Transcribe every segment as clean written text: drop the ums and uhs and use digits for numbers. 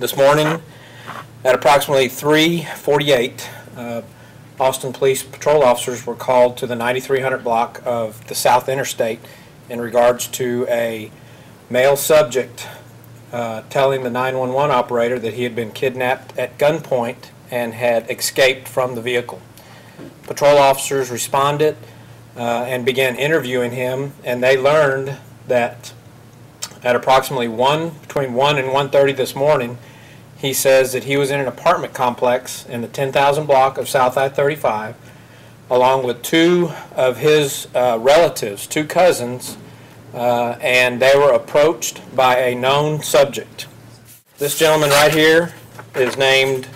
This morning at approximately 3:48, Austin Police patrol officers were called to the 9300 block of the South Interstate in regards to a male subject telling the 911 operator that he had been kidnapped at gunpoint and had escaped from the vehicle. Patrol officers responded and began interviewing him, and they learned that at approximately between 1 and 1:30 this morning, he says that he was in an apartment complex in the 10,000 block of South I-35 along with two of his relatives, two cousins, and they were approached by a known subject. This gentleman right here is named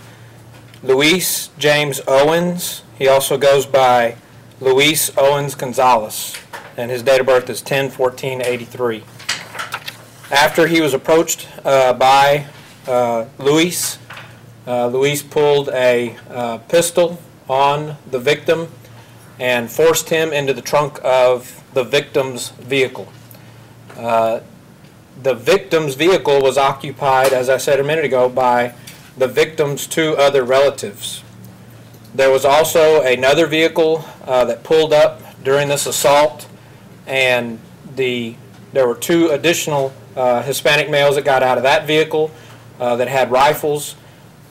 Luis James Owens. He also goes by Luis Owens Gonzalez, and his date of birth is 10/14/83. After he was approached by Luis pulled a pistol on the victim and forced him into the trunk of the victim's vehicle. The victim's vehicle was occupied, as I said a minute ago, by the victim's two other relatives. There was also another vehicle that pulled up during this assault, and there were two additional Hispanic males that got out of that vehicle that had rifles.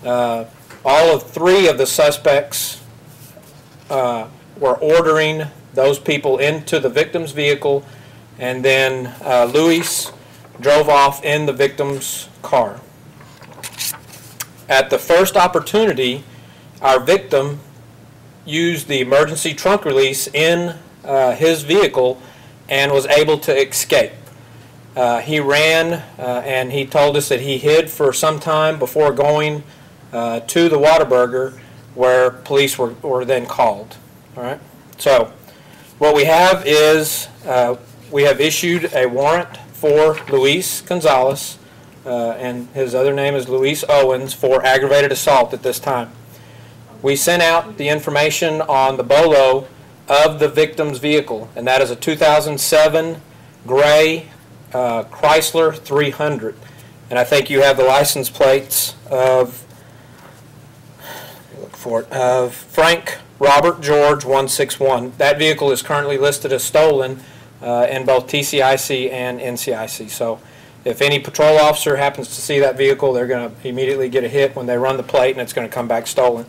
All of three of the suspects were ordering those people into the victim's vehicle, and then Luis drove off in the victim's car. At the first opportunity, our victim used the emergency trunk release in his vehicle and was able to escape. He ran and he told us that he hid for some time before going to the Whataburger, where police were then called. All right. So what we have is we have issued a warrant for Luis Gonzalez, and his other name is Luis Owens, for aggravated assault at this time. We sent out the information on the BOLO of the victim's vehicle, and that is a 2007 gray Chrysler 300, and I think you have the license plates of, Frank Robert George 161. That vehicle is currently listed as stolen in both TCIC and NCIC. So if any patrol officer happens to see that vehicle, they're going to immediately get a hit when they run the plate, and it's going to come back stolen.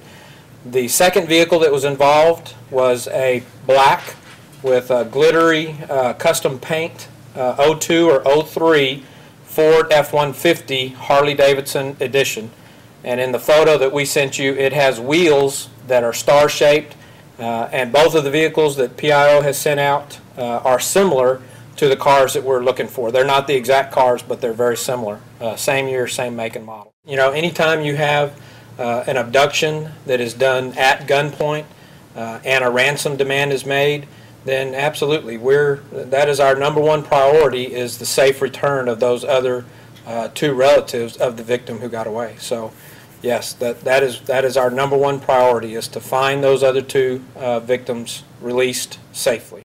The second vehicle that was involved was a black with glittery custom paint 02 or 03 Ford F-150 Harley-Davidson edition. And in the photo that we sent you, it has wheels that are star-shaped, and both of the vehicles that PIO has sent out are similar to the cars that we're looking for. They're not the exact cars, but they're very similar. Same year, same make and model. You know, anytime you have an abduction that is done at gunpoint and a ransom demand is made, then absolutely, that is our number one priority, is the safe return of those other two relatives of the victim who got away. So yes, that is our number one priority, is to find those other two victims released safely.